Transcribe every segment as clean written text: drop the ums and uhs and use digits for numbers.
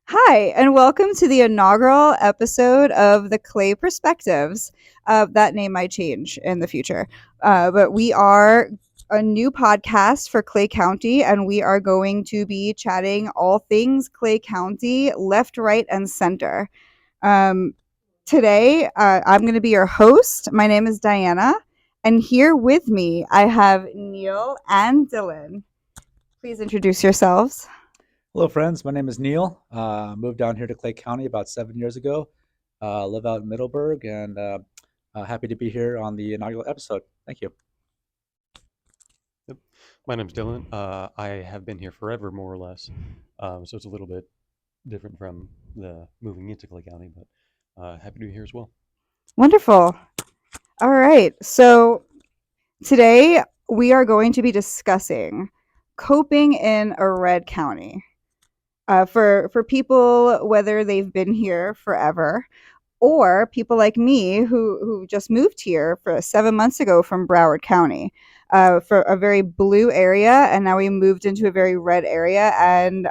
Hi, and welcome to the inaugural episode of the Clay Perspectives. That name might change in the future, but we are a new podcast for Clay County, and we are going to be chatting all things Clay County, left, right, and center. Um, Today, I'm going to be your host. My name is Diana, and here with me, I have Neil and Dylan. Please introduce yourselves. Hello, friends. My name is Neil. Moved down here to Clay County about 7 years ago. Live out in Middleburg, and happy to be here on the inaugural episode. Thank you. Yep. My name's Dylan. I have been here forever, more or less. So it's a little bit different from the moving into Clay County, but happy to be here as well. Wonderful. All right. So today we are going to be discussing coping in a red county. For people, whether they've been here forever or people like me who just moved here for 7 months ago from Broward County, for a very blue area, and now we moved into a very red area. And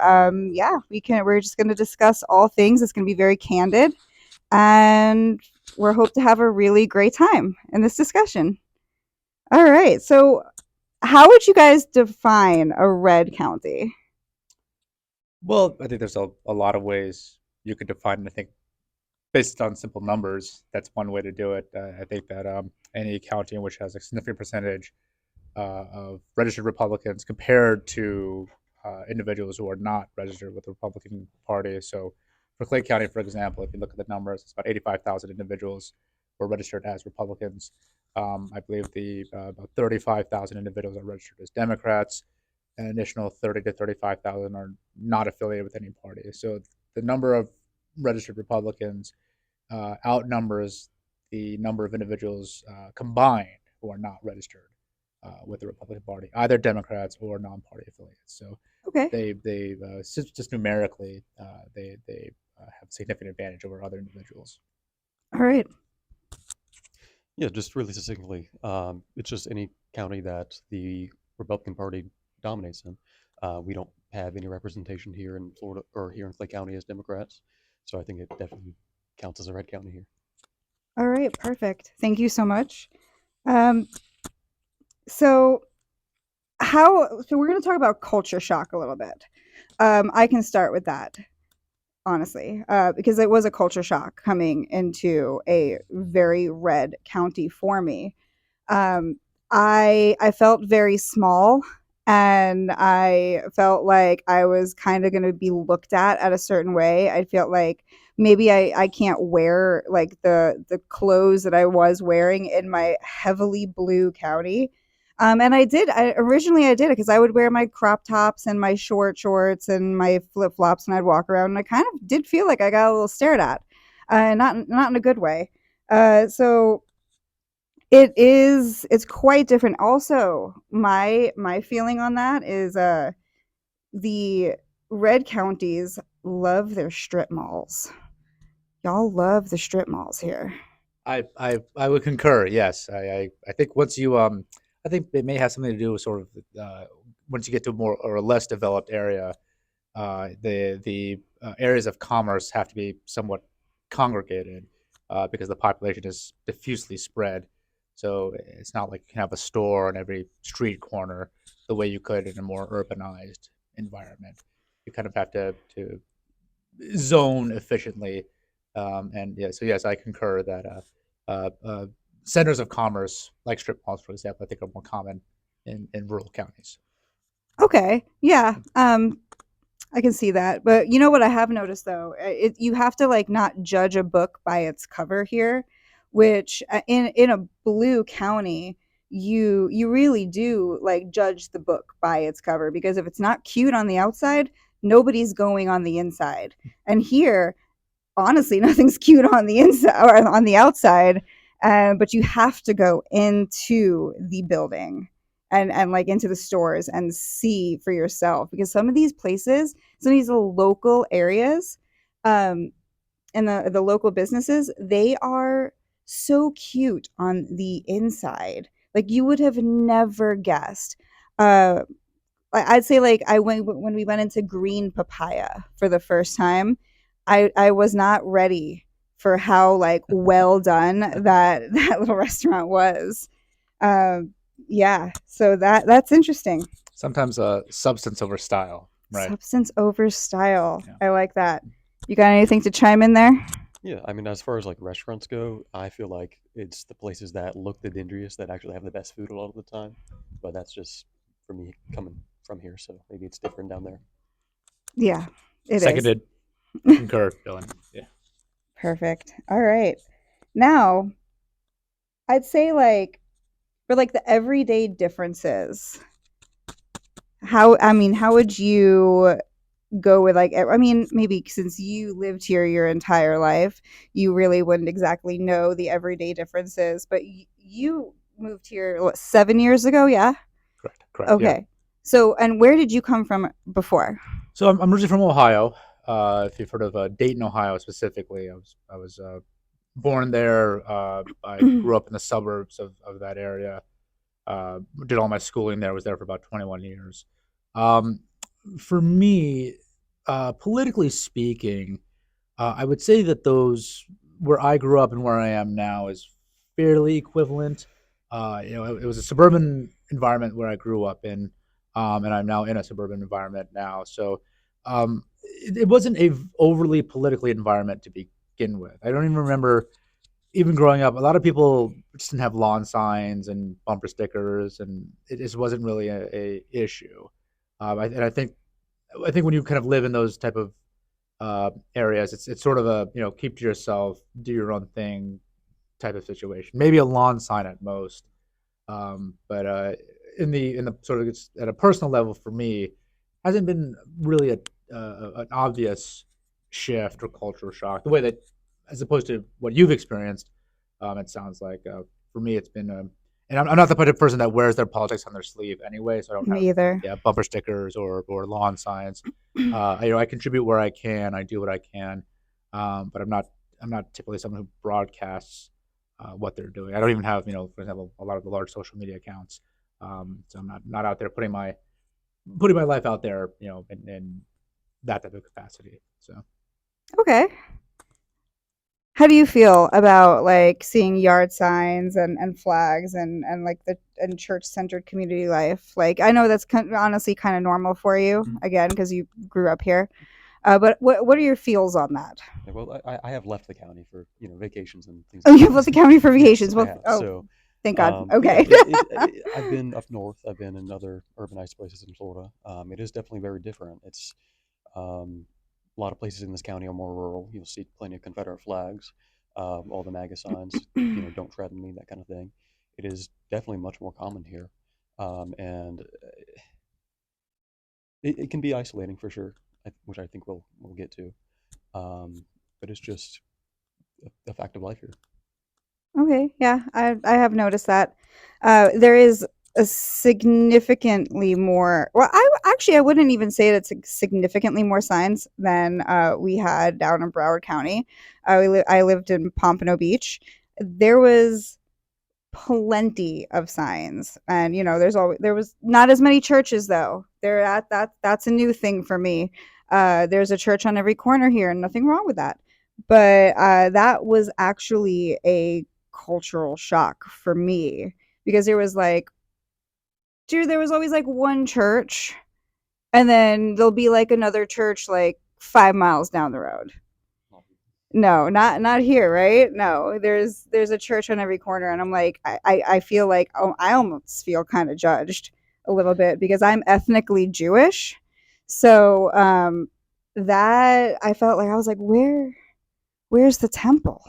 yeah, we're just going to discuss all things. It's going to be very candid, and we're hope to have a really great time in this discussion. All right. So, how would you guys define a red county? Well, I think there's a lot of ways you could define it. I think based on simple numbers, that's one way to do it. I think that any county in which has a significant percentage of registered Republicans compared to individuals who are not registered with the Republican Party. So, for Clay County, for example, if you look at the numbers, it's about 85,000 individuals who are registered as Republicans. I believe the about 35,000 individuals are registered as Democrats, and an additional 30 to 35,000 are not affiliated with any party. So, the number of registered Republicans outnumbers the number of individuals combined who are not registered with the Republican Party, either Democrats or non-party affiliates. So Okay. just numerically they have significant advantage over other individuals. All right. Yeah, just really succinctly, it's just any county that the Republican Party dominates in. We don't have any representation here in Florida or here in Clay County as Democrats, so I think it definitely counts as a red county here. All right. Perfect. Thank you so much. Um, so so we're going to talk about culture shock a little bit. I can start with that, honestly, because it was a culture shock coming into a very red county for me. um, I felt very small, and I felt like I was kind of going to be looked at a certain way. I felt like maybe I can't wear like the clothes that I was wearing in my heavily blue county. And I did. Originally I did it because I would wear my crop tops and my short shorts and my flip flops, and I'd walk around, and I kind of did feel like I got a little stared at, not in a good way. So it's quite different. Also, my feeling on that is the red counties love their strip malls. Y'all love the strip malls here. I would concur. Yes, I think once you I think it may have something to do with sort of once you get to a more or a less developed area, the areas of commerce have to be somewhat congregated because the population is diffusely spread. So it's not like you can have a store on every street corner the way you could in a more urbanized environment. You kind of have to zone efficiently. And yeah, so yes, I concur that centers of commerce, like strip malls, for example, I think are more common in rural counties. Okay, yeah, I can see that. But you know what I have noticed though, you have to like not judge a book by its cover here, which in a blue county, you really do like judge the book by its cover, because if it's not cute on the outside, nobody's going on the inside. And here, honestly, nothing's cute on the inside or on the outside, but you have to go into the building and like into the stores and see for yourself, because some of these places, some of these local areas, um, and the local businesses, they are so cute on the inside. Like you would have never guessed. Uh, I'd say like I went when we went into green papaya for the first time. I was not ready for how like well done that little restaurant was. Um, yeah, so that's interesting. Sometimes substance over style, right? Substance over style. Yeah. I like that. You got anything to chime in there? Yeah, I mean, as far as like restaurants go, I feel like it's the places that look the dingiest that actually have the best food a lot of the time. But that's just for me coming from here, so maybe it's different down there. Yeah, it is. Seconded. Concur, Dylan. Yeah. Perfect. All right. Now, I'd say like for like the everyday differences, how would you go with like I mean, maybe since you lived here your entire life, you really wouldn't exactly know the everyday differences, but you moved here what, 7 years ago, yeah? Correct. Correct. Yeah. Okay. So, and where did you come from before? So I'm originally from Ohio. If you've heard of Dayton, Ohio specifically, I was born there. I grew up in the suburbs of that area. Did all my schooling there. Was there for about 21 years. Um, for me, politically speaking, I would say that those where I grew up and where I am now is fairly equivalent. It was a suburban environment where I grew up in, and I'm now in a suburban environment now. So it wasn't a overly politically environment to begin with. I don't even remember even growing up. A lot of people just didn't have lawn signs and bumper stickers, and it just wasn't really a issue. And I think when you kind of live in those type of areas, it's sort of a keep to yourself, do your own thing type of situation. Maybe a lawn sign at most. But in the sort of at a personal level for me, hasn't been really an obvious shift or cultural shock the way that as opposed to what you've experienced. It sounds like for me it's been and I'm not the type of person that wears their politics on their sleeve anyway, so I don't have Me either. yeah bumper stickers or lawn signs. I contribute where I can, I do what I can, but I'm not typically someone who broadcasts what they're doing. I don't even have, for example, a lot of the large social media accounts. So I'm not out there putting my life out there, in that type of capacity. So Okay. How do you feel about like seeing yard signs and flags and like the and church centered community life? Like I know that's honestly kind of normal for you Mhm. again because you grew up here. But what are your feels on that? Yeah, well, I have left the county for vacations and things Oh, like you've that. left the county for Yes, vacations. I Well, have. oh, So, thank God. but yeah, Okay. I've been up north. I've been in other urbanized places in Florida. It is definitely very different. It's um, a lot of places in this county are more rural. You'll see plenty of Confederate flags, all the MAGA signs. Don't tread on me, that kind of thing. It is definitely much more common here, and it can be isolating for sure, which I think we'll get to. Um, but it's just a fact of life here. Okay, yeah, I have noticed that. There is a significantly more. Well, I wouldn't even say that it's significantly more signs than we had down in Broward County. I lived in Pompano Beach. There was plenty of signs, and there was not as many churches though. That's a new thing for me. There's a church on every corner here, and nothing wrong with that. But that was actually a cultural shock for me because there was always like one church, and then there'll be like another church like 5 miles down the road. No, not here, right? No, there's a church on every corner, and I'm like, I feel like, oh, I almost feel kind of judged a little bit because I'm ethnically Jewish, so that I felt like I was like, where's the temple?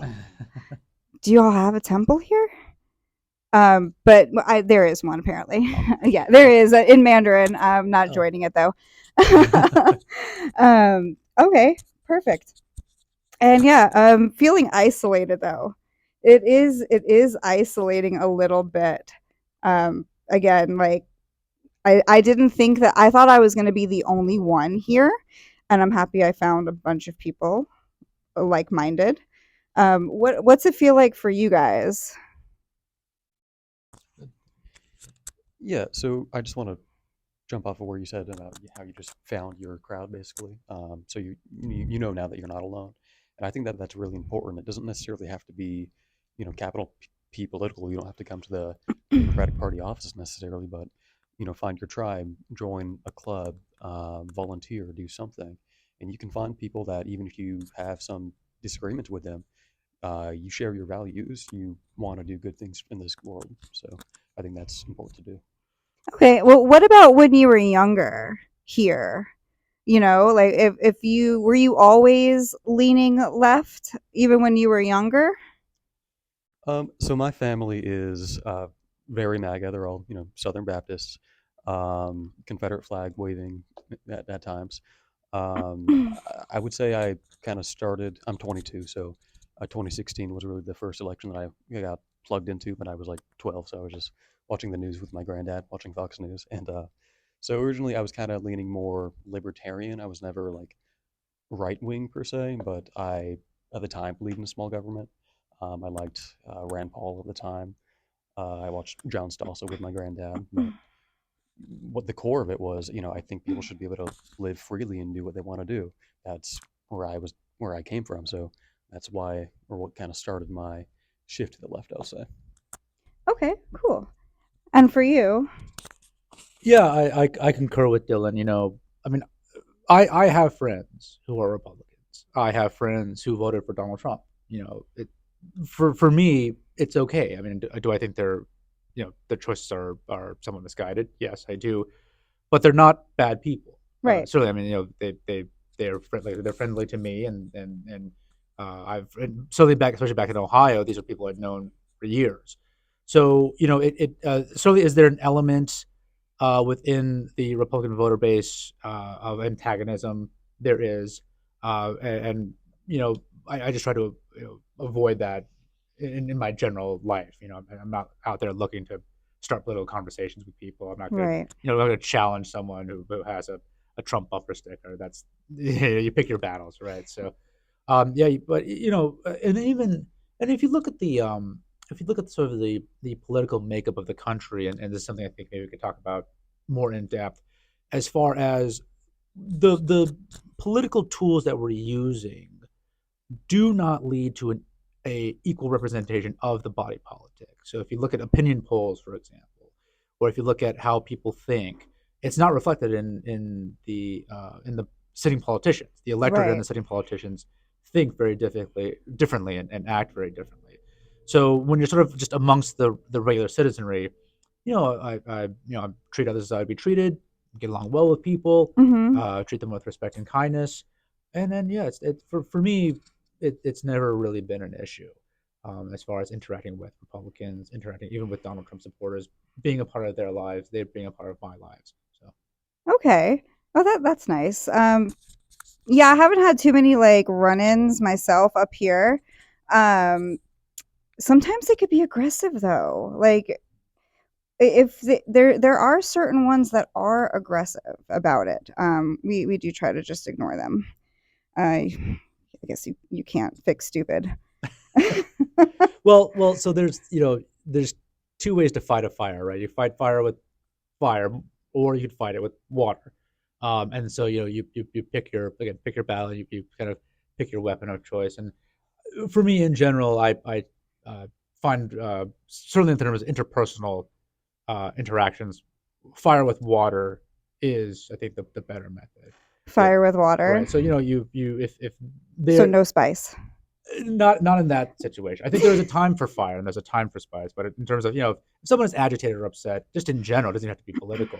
Do you all have a temple here? But there is one apparently. Yeah, there is in Mandarin. I'm not Oh, joining it though. Okay, perfect. And yeah, feeling isolated though. It is isolating a little bit. Again, like I didn't think that I thought I was going to be the only one here, and I'm happy I found a bunch of people like minded. What's it feel like for you guys? yeah. So I just want to jump off of where you said about how you just found your crowd, basically. So you know now that you're not alone, and I think that that's really important. It doesn't necessarily have to be, capital P political. You don't have to come to the Democratic Party offices necessarily, but find your tribe, join a club, volunteer, do something, and you can find people that even if you have some disagreements with them, you share your values. You want to do good things in this world. So I think that's important to do. Okay. Well, what about when you were younger here? Like if you were you always leaning left even when you were younger? So my family is very MAGA. They're all Southern Baptists, Confederate flag waving at times. I would say I kind of started. I'm 22, so 2016 was really the first election that I got plugged into when I was like 12. So I was just watching the news with my granddad, watching Fox News, and so originally I was kind of leaning more libertarian. I was never like right wing per se, but I at the time believed in small government. I liked Rand Paul at the time. I watched John Stossel with my granddad, but what the core of it was, I think people should be able to live freely and do what they want to do. That's where I came from. So that's why, or what kind of started my shift to the left, I'll say. Okay, cool. And for you? Yeah, I concur with Dylan. I mean, I have friends who are Republicans. I have friends who voted for Donald Trump. For me, it's okay. I mean, do I think their choices are somewhat misguided? Yes, I do, but they're not bad people. Right. Certainly, I mean, they're friendly. They're friendly to me, and certainly especially back in Ohio, these are people I've known for years. So it certainly is there an element within the Republican voter base of antagonism. There is, and I just try to avoid that in my general life. I'm not out there looking to start political conversations with people. I'm not going to Right. I'm not going to challenge someone who has a Trump bumper sticker. That's you pick your battles, right? So yeah, but and even and if you look at sort of the political makeup of the country, and this is something I think maybe we could talk about more in depth, as far as the political tools that we're using do not lead to a equal representation of the body politic. So if you look at opinion polls, for example, or if you look at how people think, it's not reflected in the sitting politicians. The electorate and Right. the sitting politicians think very differently and act very differently. So when you're sort of just amongst the regular citizenry, I treat others as I would be treated, get along well with people, Mhm. treat them with respect and kindness, and then yeah, it's for me it's never really been an issue as far as interacting with Republicans, interacting even with Donald Trump supporters, being a part of their lives, they're being a part of my lives. So Okay. Oh, that's nice. Yeah, I haven't had too many like run-ins myself up here. Um, Sometimes they could be aggressive though. Like if there are certain ones that are aggressive about it. We do try to just ignore them. I guess you can't fix stupid. so there's two ways to fight a fire, right? You fight fire with fire, or you could fight it with water. And so you pick your battle. You kind of pick your weapon of choice. And for me, in general, I find certainly in terms of interpersonal interactions, fire with water is I think the better method. Yeah, Fire with water. right. So you if So they're no spice. not in that situation. I think there's a time for fire and there's a time for spice, but in terms of if someone is agitated or upset, just in general, it doesn't have to be political.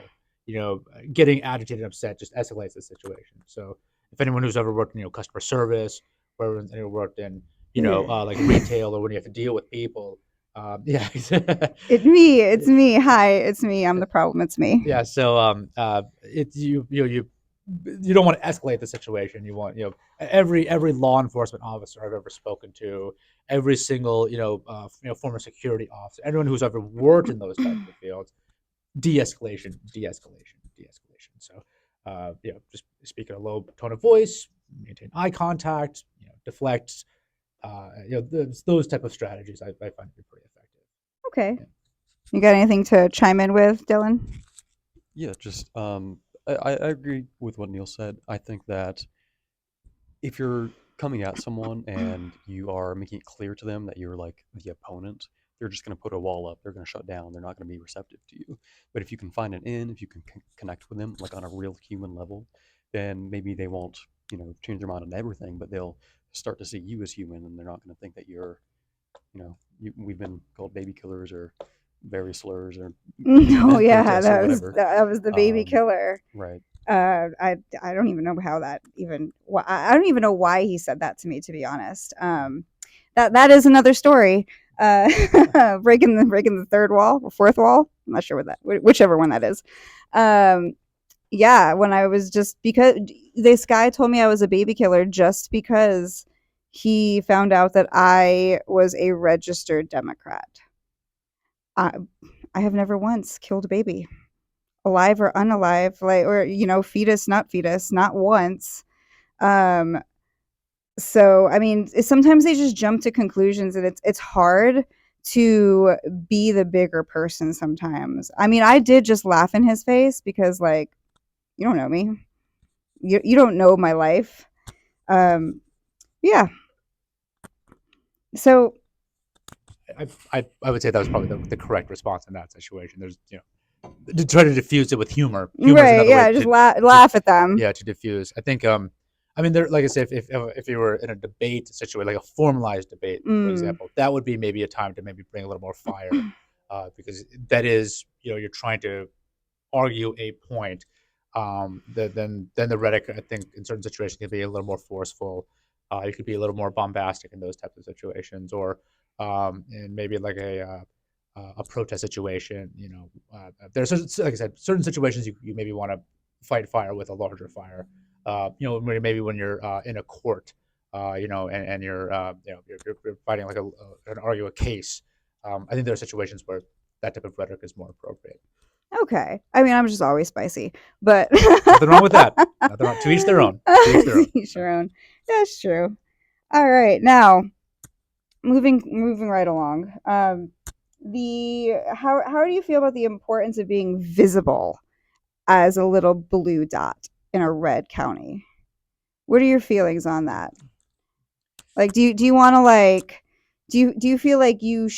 Getting agitated and upset just escalates the situation. So if anyone who's ever worked in customer service, or everyone's ever worked in like retail, or when you have to deal with people, yeah, It's me. Hi, it's me. I'm the problem. It's me. yeah. So it's you don't want to escalate the situation. You want every law enforcement officer I've ever spoken to, every single former security officer, anyone who's ever worked in those types of fields, de-escalation, de-escalation, de-escalation. So just speak in a low tone of voice, maintain eye contact, deflect. Those type of strategies I find to be pretty effective. Okay. Yeah. You got anything to chime in with, Dylan? Yeah, just I agree with what Neil said. I think that if you're coming at someone and you are making it clear to them that you're like the opponent, they're just going to put a wall up. They're going to shut down. They're not going to be receptive to you. But if you can find an in, if you can connect with them like on a real human level, then maybe they won't, change their mind on everything, but they'll start to see you as human, and they're not going to think that you're, we've been called baby killers or various slurs or No, yeah, protests or whatever. that was the baby Um, killer. right. I don't even know how that even. I don't even know why he said that to me. To be honest, that is another story. Breaking the third wall, or fourth wall. I'm not sure what that, whichever one that is. Um, yeah, when I was just because this guy told me I was a baby killer just because he found out that I was a registered Democrat. I I have never once killed a baby, alive or unalive, like, or fetus, not fetus, not once. Um, so I mean, sometimes they just jump to conclusions, and it's hard to be the bigger person sometimes. I mean, I did just laugh in his face because, like, you don't know me, you don't know my life. Um, yeah. So I would say that was probably the correct response in that situation. There's to try to diffuse it with humor. Humor is right, another way yeah, just to laugh at them. yeah, to diffuse. I think I mean there, like I said, if you were in a debate situation, like a formalized debate, for Mm, example, that would be maybe a time to maybe bring a little more fire, because that is, you're trying to argue a point. Then the rhetoric, I think, in certain situations can be a little more forceful. You could be a little more bombastic in those types of situations, or and maybe like a protest situation. There's like I said, certain situations you maybe want to fight fire with a larger fire. Maybe when you're in a court, and you're, you're fighting like an argue a case. I think there are situations where that type of rhetoric is more appropriate. okay, I mean, I'm just always spicy, but Nothing wrong with that. Nothing wrong. To each their own. To each their own. each your own. That's true. All right, now moving right along. The how do you feel about the importance of being visible as a little blue dot in a red county? What are your feelings on that? Like, do you want to, like, do you feel like you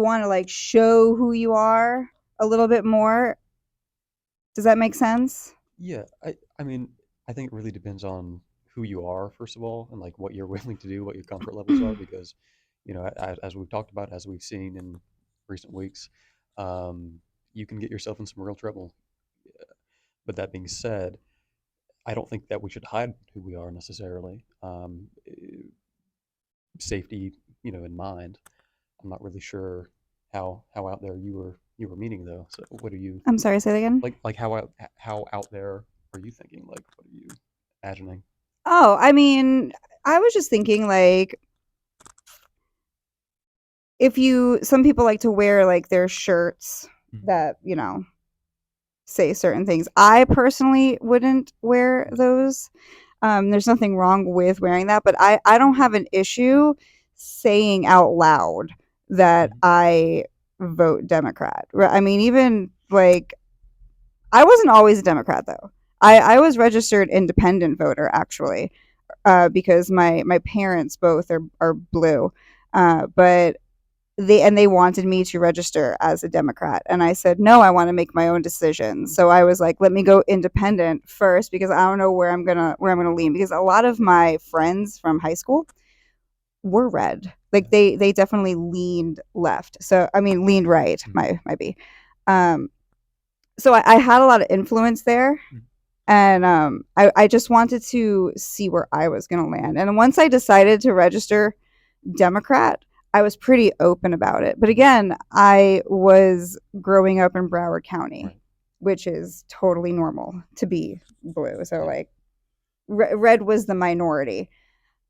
want to, like, show who you are a little bit more? Does that make sense? Yeah, I mean, I think it really depends on who you are, first of all, and like what you're willing to do, what your comfort levels are, because, as we've talked about, as we've seen in recent weeks, um, you can get yourself in some real trouble. But that being said, I don't think that we should hide who we are necessarily. Safety, in mind. I'm not really sure how out there you were meaning though. So what are you I'm sorry, say that again. like how out there are you thinking? Like what are you imagining? Oh, I mean, I was just thinking, like, if you some people like to wear, like, their shirts Mhm. that, say certain things. I personally wouldn't wear Mhm. those. There's nothing wrong with wearing that, but I don't have an issue saying out loud that Mhm. I vote Democrat. I mean, even, like, I wasn't always a Democrat though. I was registered independent voter, actually, because my parents both are blue, but they wanted me to register as a Democrat, and I said no. I want to make my own decisions. So I was like, let me go independent first because I don't know where I'm gonna lean. Because a lot of my friends from high school were red. Like, they definitely leaned left. So I mean, leaned right. Mhm. Might be. Um, so I had a lot of influence there, Mhm. and I just wanted to see where I was going to land. And once I decided to register Democrat, I was pretty open about it. But Mhm. again, I was growing up in Broward County, Right. which is totally normal to be blue. So, Yeah. like, red was the minority.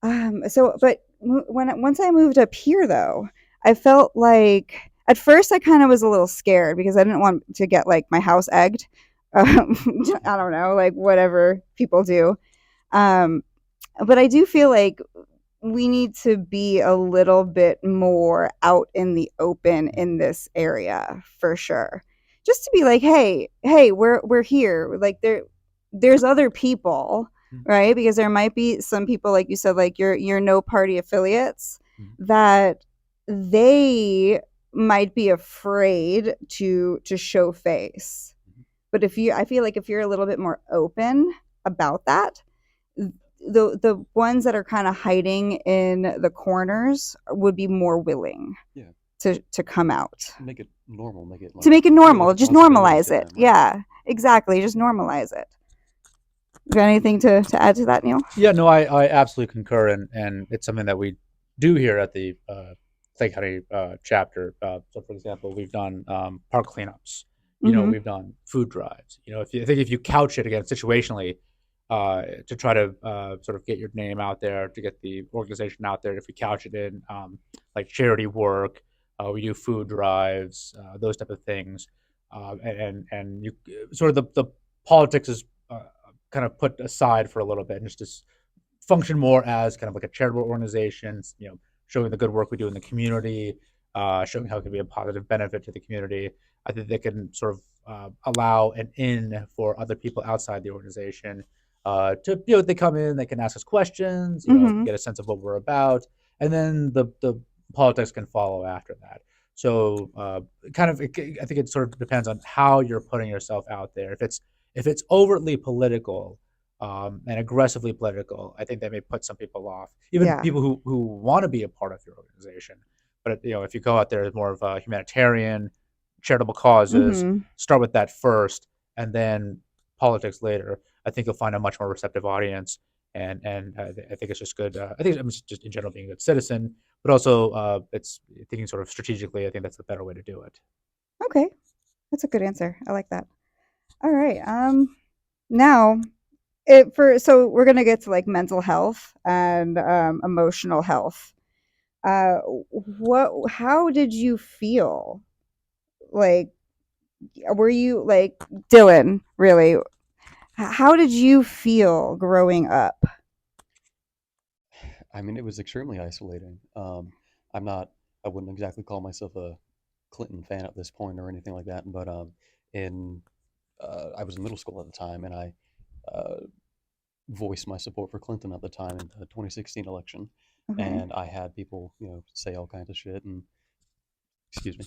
But once I moved up here, though, I felt like at first I kind of was a little scared because I didn't want to get, like, my house egged. I don't know, like, whatever people do. Um, but I do feel like we need to be a little bit more out in the open Mhm. in this area for sure. just to be like, hey, we're here. Like there's other people, Mhm. right? Because there might be some people, like you said, like your no party affiliates, Mhm. that they might be afraid to show face. Mhm. But I feel like if you're a little bit more open about that, the ones that are kind of hiding in the corners would be more willing Yeah. to come out, Make it normal. Make it to like make it feel like normal. a Just responsibility normalize to it. them, right? Yeah, exactly. Just normalize it. You got anything to add to that, Neil? Yeah, no, I absolutely concur, and it's something that we do here at the Clay County chapter. So, for example, we've done park cleanups. Mm-hmm. We've done food drives. If you I think if you couch it again situationally, to try to sort of get your name out there, to get the organization out there, if we couch it in like charity work, we do food drives, those type of things, and you sort of the politics is kind of put aside for a little bit and just function more as kind of like a charitable organization, showing the good work we do in the community, showing how it can be a positive benefit to the community. I think they can sort of allow an in for other people outside the organization to, they come in, they can ask us questions, Mm-hmm. get a sense of what we're about, and then the politics can follow after that. So kind of, I think it sort of depends on how you're putting yourself out there. If it's overtly political, and aggressively political, I think that may put some people off, even Yeah. people who want to be a part of your organization. But if you go out there as more of a humanitarian, charitable causes, Mm-hmm. start with that first, and then politics later. I think you'll find a much more receptive audience, and I think it's just good. I think I'm just in general being a good citizen, but also it's thinking sort of strategically. I think that's the better way to do it. Okay, that's a good answer. I like that. All right. Now it for so we're gonna get to like mental health and emotional health. What? How did you feel? Like, were you like Dylan? Really? How did you feel growing up? I mean, it was extremely isolating. I'm not. I wouldn't exactly call myself a Clinton fan at this point or anything like that. But in I was in middle school at the time, and I uh, voiced my support for Clinton at the time in the 2016 election. Okay. And I had people, say all kinds of shit and excuse me,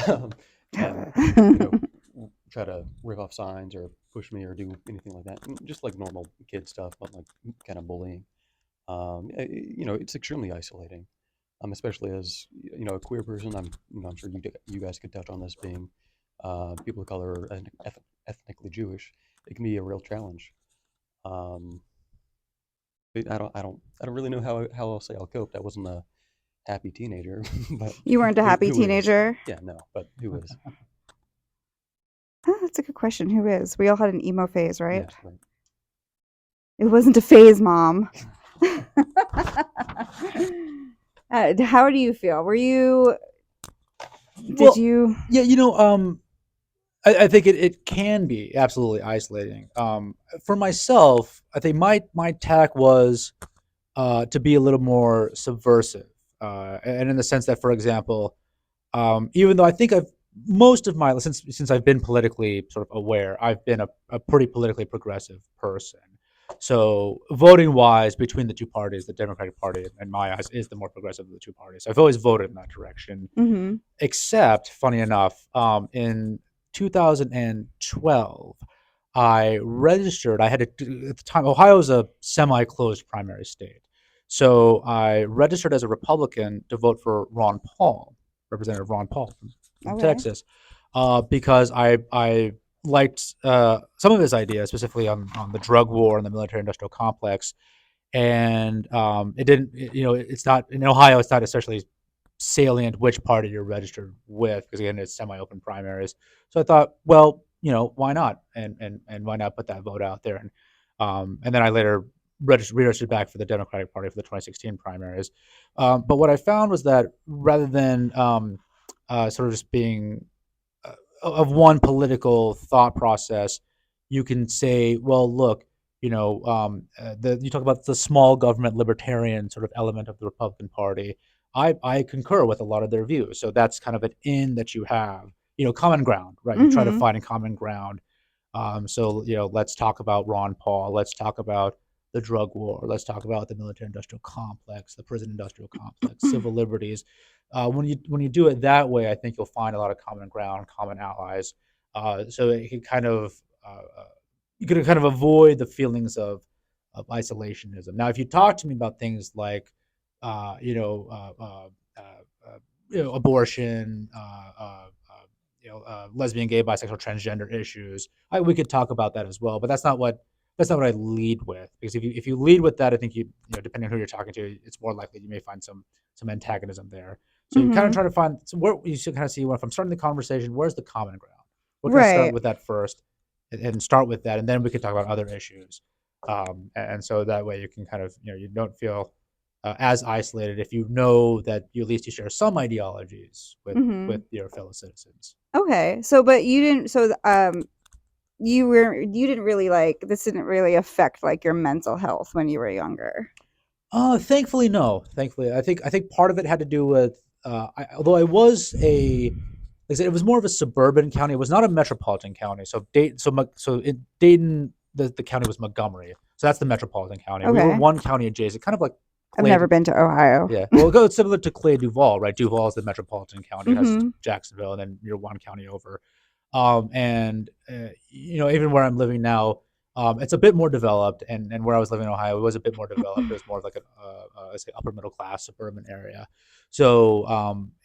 um, and you know, try to rip off signs or push me or do anything like that. Just like normal kid stuff, but like kind of bullying. It's extremely isolating. Especially as a queer person. I'm sure you guys could touch on this being people of color or ethnically Jewish. It can be a real challenge. Um, I don't really know how I'll say I'll cope. I wasn't a happy teenager, but You weren't a happy who is? teenager? Yeah, no, but who is? Oh, that's a good question. Who is? We all had an emo phase, Yeah, right? right. It wasn't a phase, Mom. How do you feel? Were you? Did Well, you? yeah, I think it can be absolutely isolating. For myself, I think my tack was to be a little more subversive, and in the sense that, for example, even though I think I've most of my since I've been politically sort of aware, I've been a pretty politically progressive person. So voting wise, between the two parties, the Democratic Party, in my eyes, is the more progressive of the two parties. I've always voted in that direction. Mm-hmm. Except, funny enough, in 2012, I registered. I had to, at the time, Ohio is a semi-closed primary state. So I registered as a Republican to vote for Ron Paul, Representative Ron Paul from Okay. Texas, because I liked some of his ideas, specifically on the drug war and the military-industrial complex. And it didn't, it's not in Ohio. It's not especially salient which party you're registered with, because again it's semi-open primaries. So I thought, well, why not, and why not put that vote out there, and then I later re-registered back for the Democratic Party for the 2016 primaries. But what I found was that rather than sort of just being of one political thought process, you can say, well, look, you talk about the small government libertarian sort of element of the Republican Party. I concur with a lot of their views. So that's kind of an in that you have common ground, right? You try to Mhm. find a common ground. So let's talk about Ron Paul. Let's talk about the drug war. Let's talk about the military-industrial complex, the prison-industrial complex, civil liberties. When you do it that way, I think you'll find a lot of common ground, common allies. So it can kind of you can kind of avoid the feelings of isolationism. Now, if you talk to me about things like, uh, you know, uh, uh, abortion, lesbian, gay, bisexual, transgender issues, we could talk about that as well. But that's not what I lead with, because if you lead with that, I think depending on who you're talking to, it's more likely you may find some antagonism there. So you kind of Mhm. try to find, so where you should kind of see, if I'm starting the conversation, where's the common ground? We're going to start Right. with that first, and start with that, and then we can talk about other issues. And so that way you can kind of, you don't feel as isolated if you know that you at least you share some ideologies with Mhm. your fellow citizens. Okay. So, but you didn't. So, you didn't really like this. Didn't really affect like your mental health when you were younger. Thankfully, no. Thankfully, I think part of it had to do with, although I was like I said, it was more of a suburban county. It was not a metropolitan county. So in Dayton, the county was Montgomery. So that's the metropolitan county. We were Okay. one county adjacent, kind of like I've Clay. never been to Ohio. Yeah, well, it goes similar to Clay Duval, right? Duval is the metropolitan county. It has Mhm. Jacksonville, and then you're one county over. And even where I'm living now, it's a bit more developed, and where I was living in Ohio, it was a bit more developed. It was more of like let's say upper middle class suburban area. So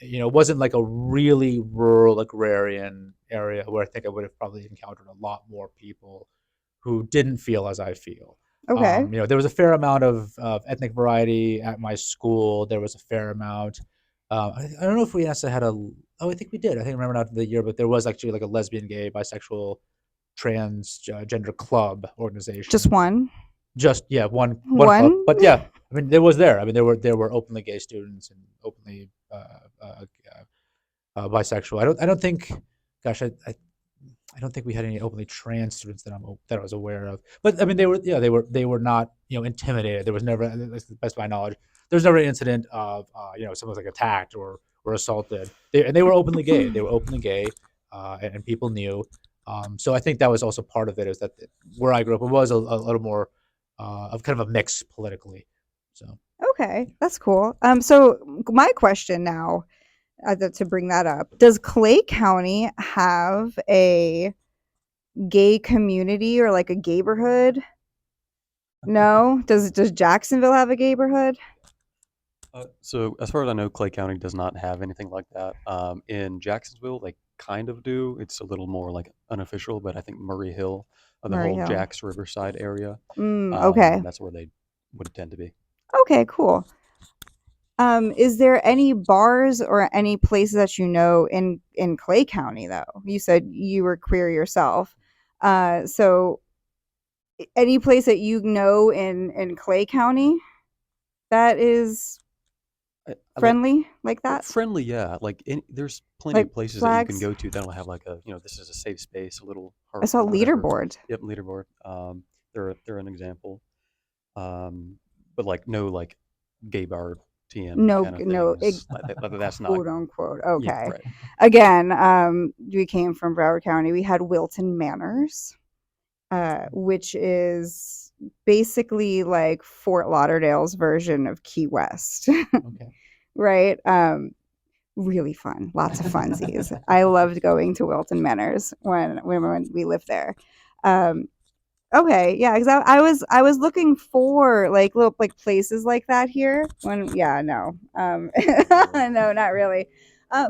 it wasn't like a really rural agrarian area where I think I would have probably encountered a lot more people who didn't feel as I feel. Okay. There was a fair amount of ethnic variety at my school. There was a fair amount. I don't know if we actually had a. Oh, I think we did. I think I remember not the year, but there was actually like a lesbian, gay, bisexual, transgender club Just organization. one. Just yeah, one One. club. But yeah, I mean, there was there. I mean, there were openly gay students and openly bisexual. I don't think. Gosh, I don't think we had any openly trans students that I was aware of. But I mean, they were not intimidated. There was never, that's the best of my knowledge, there was never an incident of someone was like attacked or assaulted. And they were openly gay. They were openly gay, and people knew. So I think that was also part of it, is that where I grew up, it was a little more of kind of a mix politically. So Okay, that's cool. So my question now, to bring that up, does Clay County have a gay community or like a gayborhood? No. Does Jacksonville have a gayborhood? So as far as I know, Clay County does not have anything like that. In Jacksonville, they kind of do. It's a little more like unofficial, but I think Murray Hill, the Murray whole Hill. Jacks Riverside area, Okay. that's where they would tend to be. Okay, cool. Is there any bars or any places that you know in Clay County though? You said you were queer yourself. So any place that you know in Clay County that is I like friendly like that? friendly, yeah. Like there's plenty Like of places that you can flags? go to that'll have like this is a safe space, a little I heart saw or whatever. leaderboard. Yep, leaderboard. They're an example. But like no like gay bar TM No, kind of no, things. That's not. quote unquote. Yeah, Okay. right. Again, we came from Broward County. We had Wilton Manors, which is basically like Fort Lauderdale's version of Key West, okay. right? Really fun, lots of funsies. I loved going to Wilton Manors when we lived there. Um, okay, yeah, because I was looking for like little like places like that here. When yeah, no, no, not really.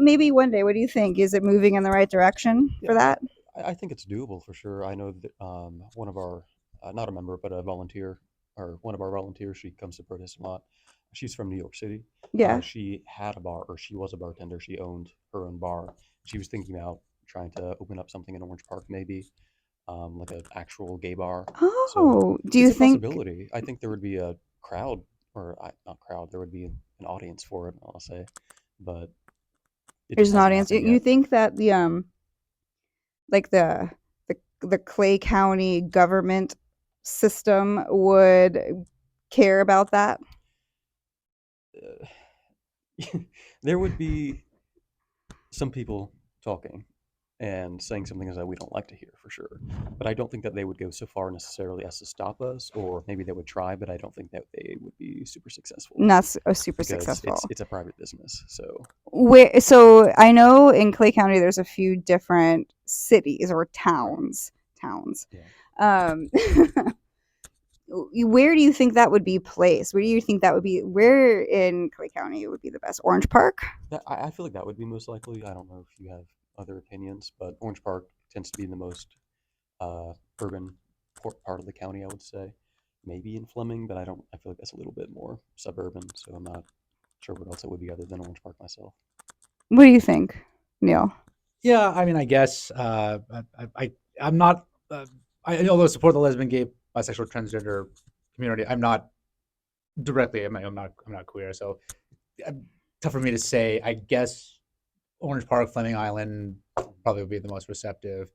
Maybe one day. What do you think? Is it moving in the right direction Yeah, for that? I think it's doable for sure. I know that one of our, not a member, but a volunteer, or one of our volunteers, she comes to protest a lot. She's from New York City. Yeah. She had a bar, or she was a bartender. She owned her own bar. She was thinking about trying to open up something in Orange Park, maybe like an actual gay bar. So Oh, do it's you a think possibility. I think there would be a crowd, or not crowd, there would be an audience for it, I'll say, but it there's just an hasn't audience? happened You yet. think that the like the Clay County government system would care about that? There would be some people talking. and saying some things that we don't like to hear for sure. But I don't think that they would go so far necessarily as to stop us, or maybe they would try, but I don't think that they would be super successful Not super because successful. it's a private business. So So I know in Clay County there's a few different cities or towns. yeah, Um, where do you think that would be placed? Where do you think that would be? Where in Clay County would be the best? Orange Park? I feel like that would be most likely. I don't know if you have other opinions, but Orange Park tends to be the most uh, urban part of the county, I would say. Maybe in Fleming, but I don't. I feel like that's a little bit more suburban, so I'm not sure what else it would be other than Orange Park myself. What do you think, Neil? Yeah, I mean, I guess I'm not. Although I support the lesbian, gay, bisexual, transgender community, I'm not directly. I'm not queer, so tough for me to say. I guess Orange Park, Fleming Island, probably would be the most receptive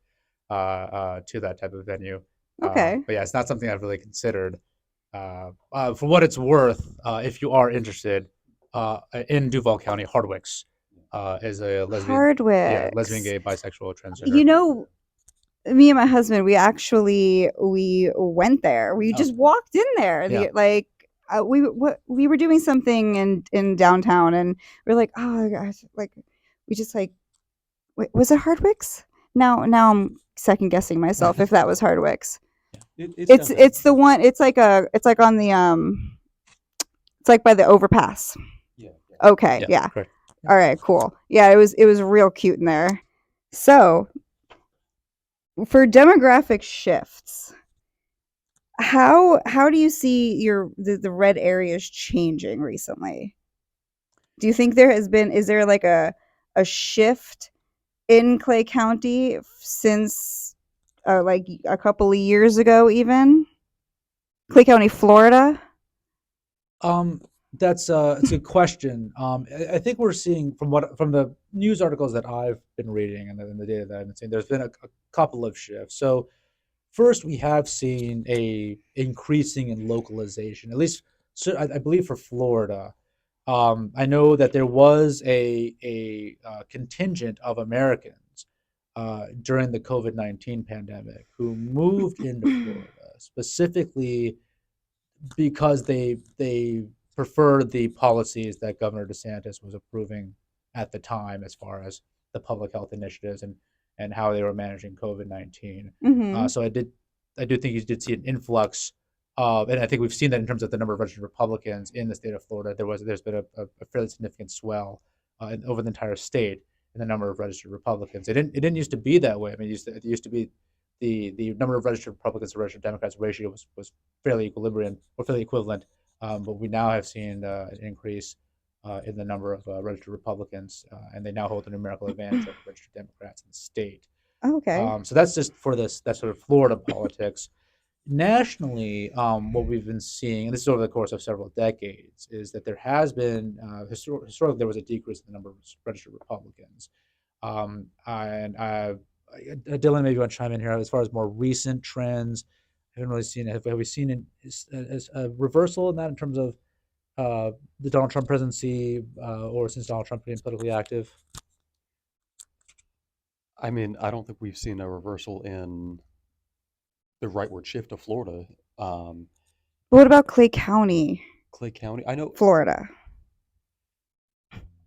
to that type of venue. Okay. But yeah, it's not something I've really considered. For what it's worth, if you are interested, in Duval County, Hardwicks is a lesbian, Hardwicks. gay, bisexual, transgender. You know, me and my husband, we went there. We Oh, just walked in there. yeah. We were doing something in downtown, and we're like, oh gosh, like we just like, wait, was it Hardwicks? Now I'm second guessing myself if that was Hardwicks. Yeah, it's It's downtown. it's the one. It's like on the it's like by the overpass. Yeah, yeah. Okay, Yeah, yeah. correct. All right, cool. Yeah, it was real cute in there. So for demographic shifts, how do you see the red areas changing recently? Do you think there has been is there like a shift in Clay County since like a couple of years ago even? Clay County, Florida? Um, it's a good question. I think we're seeing from the news articles that I've been reading and the data that I've been seeing, there's been a couple of shifts. So first, we have seen a increasing in localization, at least so I believe for Florida. I know that there was a contingent of Americans during the COVID-19 pandemic who moved into Florida specifically because they preferred the policies that Governor DeSantis was approving at the time, as far as the public health initiatives and how they were managing COVID-19. Mm-hmm. So I do think you did see an influx of, and I think we've seen that in terms of the number of registered Republicans in the state of Florida. There's been a fairly significant swell over the entire state in the number of registered Republicans. It didn't used to be that way. I mean, it used to be the number of registered Republicans to registered Democrats ratio was fairly equilibrium or fairly equivalent. But we now have seen an increase in the number of registered Republicans, and they now hold a numerical advantage over registered Democrats in the state. Okay. So that's just for this that's sort of Florida politics. Nationally, what we've been seeing, and this is over the course of several decades, is that there has been historically there was a decrease in the number of registered Republicans. And Dylan, maybe you want to chime in here as far as more recent trends. I haven't really seen it. Have we seen a reversal in that in terms of the Donald Trump presidency or since Donald Trump being politically active? I mean, I don't think we've seen a reversal in the rightward shift of Florida. Um, What about Clay County, Clay County, I know, Florida?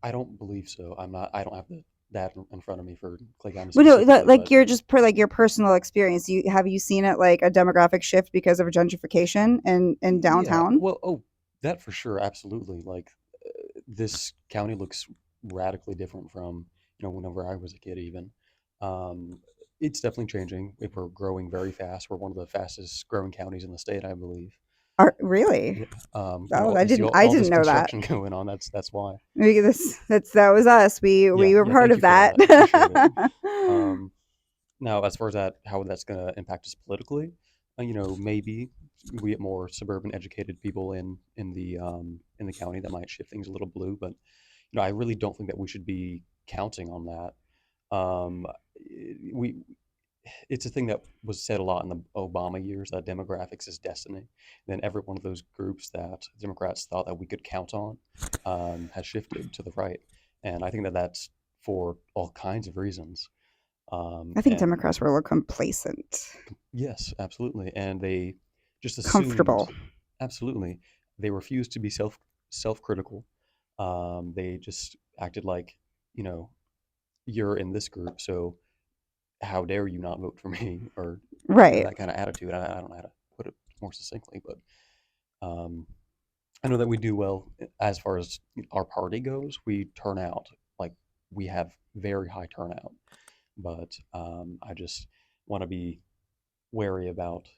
I don't believe so. I'm not. I don't have that in front of me for Clay County Well, no, specifically, like but you're just per like your personal experience. You seen it like a demographic shift because of gentrification in yeah. downtown? Well, oh, that for sure, absolutely. Like this county looks radically different from whenever I was a kid. Even it's definitely changing. We're growing very fast. We're one of the fastest growing counties in the state, I believe. Really? Yeah. Oh, You see I all didn't this know that. construction going on. That's why. Maybe that was us. Yeah, We were yeah. part Thank of you for that. that. Appreciate it. Um, Now, as far as how that's going to impact us politically, maybe we get more suburban educated people in the county that might shift things a little blue. But I really don't think that we should be counting on that. We It's a thing that was said a lot in the Obama years that demographics is destiny. And then every one of those groups that Democrats thought that we could count on has shifted to the right, and I think that that's for all kinds of reasons. I think And Democrats were a little complacent, yes, absolutely, and they just assumed, comfortable. absolutely, they refused to be self-critical. They just acted like, you know, you're in this group, so how dare you not vote for me, or Right. that kind of attitude. I don't know how to put it more succinctly, but um, I know that we do well as far as our party goes. We turn out, like, we have very high turnout, but I just want to be wary about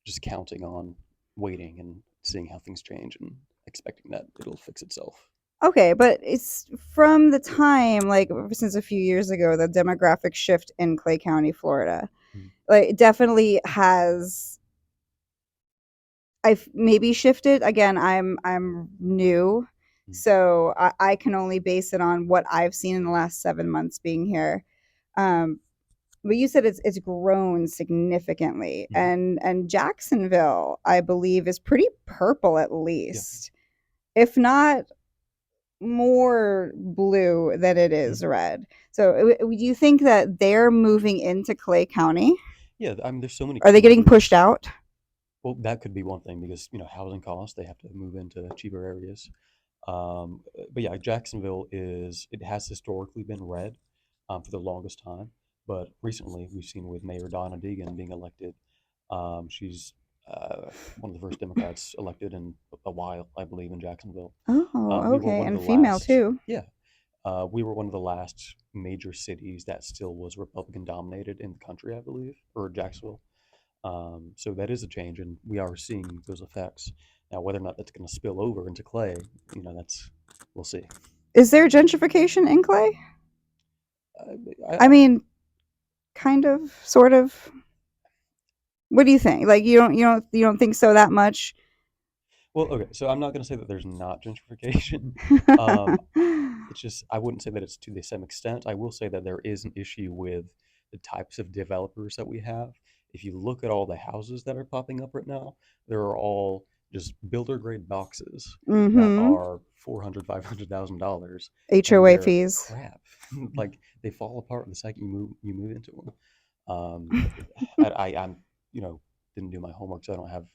just counting on waiting and seeing how things change and expecting that it'll fix itself. Okay, but it's from the time, like, since a few years ago, the demographic shift in Clay County, Florida, Mm. like, it definitely has. I've maybe shifted again. I'm new, Mm. so I can only base it on what I've seen in the last 7 months being here. Um, but you said it's grown significantly, Mhm. and Jacksonville, I believe, is pretty purple at Yeah. least, if not more blue than it is Mhm. red. So, do you think that they're moving into Clay County? Yeah, I mean, there's so many Are they getting pushed changes. out? Well, that could be one thing because, housing costs, they have to move into cheaper areas. But yeah, Jacksonville it has historically been red for the longest time. But recently, we've seen with Mayor Donna Deegan being elected, she's one of the first Democrats elected in a while, I believe, in Jacksonville. Oh, We were okay, one of the and female last, too. yeah, we were one of the last major cities that still was Republican dominated in the country, I believe, or Jacksonville. So that is a change, and we are seeing those effects. Now, whether or not that's going to spill over into Clay, that's we'll see. Is there gentrification in Clay? Uh, I I, mean, kind of, sort of. What do you think? Like, you don't think so that much? well, okay, so I'm not going to say that there's not gentrification. Um, it's just I wouldn't say that it's to the same extent. I will say that there is an issue with the types of developers that we have. If you look at all the houses that are popping up right now, they're all just builder grade boxes that Mm-hmm. are 400, $500,000, and HOA they're fees. crap. Like they fall apart the second you move into them. Um, I'm didn't do my homework, so I don't have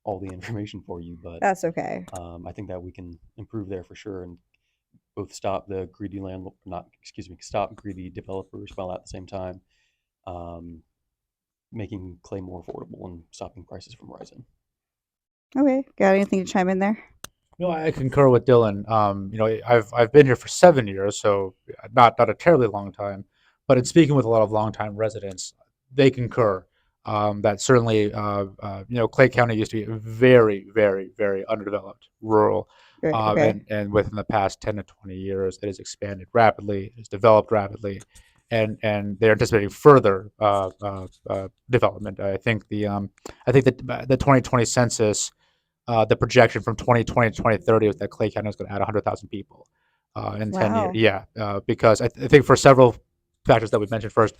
all the information for you, but That's okay. I think that we can improve there for sure and both stop the greedy not excuse me, stop greedy developers while at the same time um, making clay more affordable and stopping prices from rising. Okay, got anything to chime in there? No, I concur with Dylan. I've been here for 7 years, so not a terribly long time. But in speaking with a lot of longtime residents, they concur that certainly, Clay County used to be very, very, very underdeveloped, rural, Great. Okay. and within the past 10 to 20 years, it has expanded rapidly, it's developed rapidly, and they're anticipating further development. I think that the 2020 census, the projection from 2020 to 2030 was that Clay County was going to add 100,000 people in 10 years. Wow. Yeah, because I think for several factors that we mentioned first,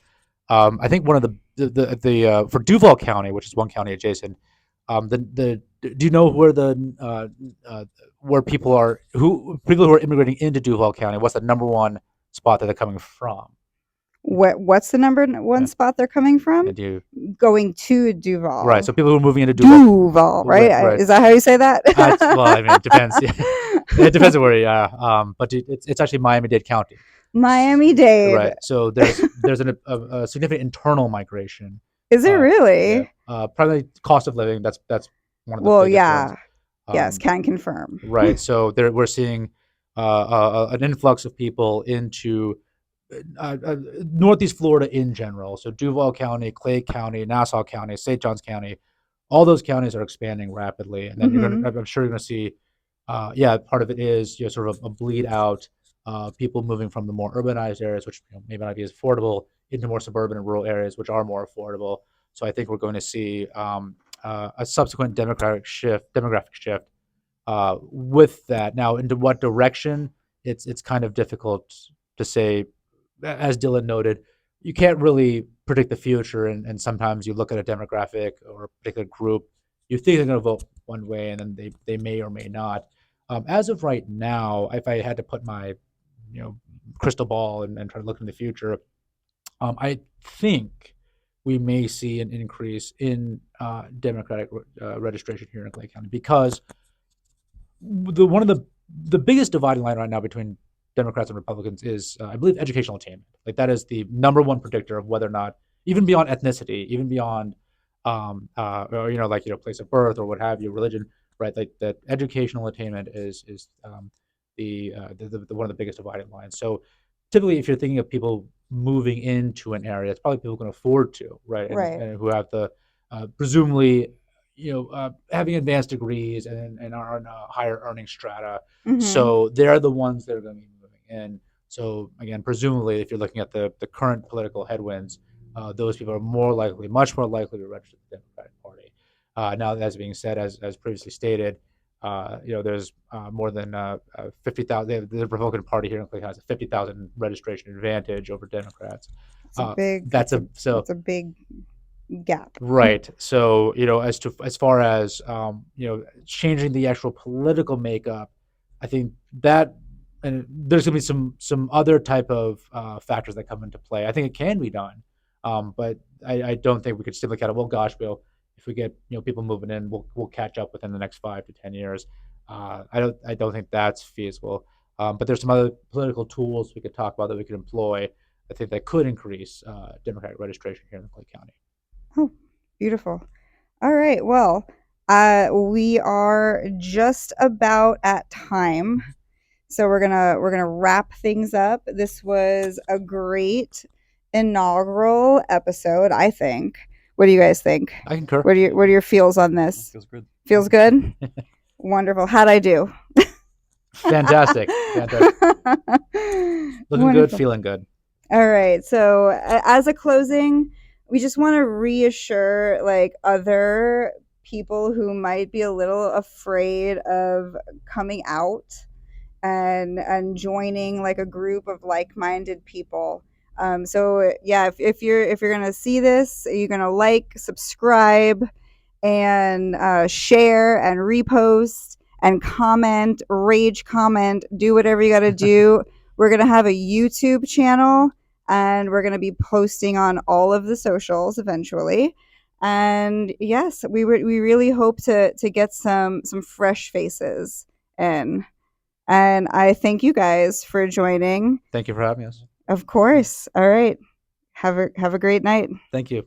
I think one of the for Duval County, which is one county adjacent, the do you know where people who are immigrating into Duval County? What's the number one spot that they're coming from? What's the number one Yeah, spot they're coming from? and you Going to right. Duval. So people who are moving into Duval, Duval, right? right, right. Is that how you say that? Well, I mean, it depends. Yeah. It depends on where you are. But it's actually Miami-Dade County. Miami-Dade. Right. So there's a significant internal migration. Is it Yeah. really? Probably cost of living. That's one of the Well, biggest ones. yeah. Yes, Um, can confirm. right. So we're seeing an influx of people into Northeast Florida in general. So Duval County, Clay County, Nassau County, St. Johns County, all those counties are expanding rapidly, and then Hmm. I'm sure you're going to see, yeah, part of it is sort of a bleed out, people moving from the more urbanized areas, which maybe not be as affordable, into more suburban and rural areas, which are more affordable. So I think we're going to see a subsequent demographic shift with that. Now, into what direction? It's kind of difficult to say. As Dylan noted, you can't really predict the future, and sometimes you look at a demographic or a particular group, you think they're going to vote one way, and then they may or may not. As of right now, if I had to put my crystal ball and try to look in the future, I think we may see an increase in Democratic registration here in Clay County because one of the biggest dividing line right now between Democrats and Republicans is, I believe, educational attainment. Like that is the number one predictor of whether or not, even beyond ethnicity, even beyond, or, like place of birth or what have you, religion, right? Like that educational attainment is the one of the biggest dividing lines. So typically, if you're thinking of people moving into an area, it's probably people who can afford to, right, Right. and who have the presumably having advanced degrees and are in a higher earning strata. Mm-hmm. So they're the ones that are going to be moving in. So again, presumably, if you're looking at the current political headwinds, those people are much more likely to register the Democratic Party. Now, that being said, as previously stated, there's more than 50,000. The Republican Party here in Cleveland has a 50,000 registration advantage over Democrats. It's a big. That's a so That's a big gap. Right. So, as far as changing the actual political makeup, I think that, and there's gonna be some other type of factors that come into play. I think it can be done, but I don't think we could simply kind of, well, gosh, if we get people moving in, we'll catch up within the next 5 to 10 years. I don't think that's feasible. But there's some other political tools we could talk about that we could employ. I think that could increase Democratic registration here in Clay County. Oh, beautiful. All right. Well, we are just about at time. So we're gonna wrap things up. This was a great inaugural episode, I think. What do you guys think? I concur. What are your feels on this? Feels good. Feels good? Wonderful. How'd I do? Fantastic. Fantastic. Looking good, feeling good. All right. So as a closing, we just want to reassure like other people who might be a little afraid of coming out and joining like a group of like-minded people. So yeah, if you're gonna see this, you're gonna like, subscribe, and share and repost and comment, rage comment, do whatever you got to do. We're gonna have a YouTube channel, and we're gonna be posting on all of the socials eventually. And yes, we really hope to get some fresh faces in. And I thank you guys for joining. Thank you for having us. Of course. All right. Have a great night. Thank you.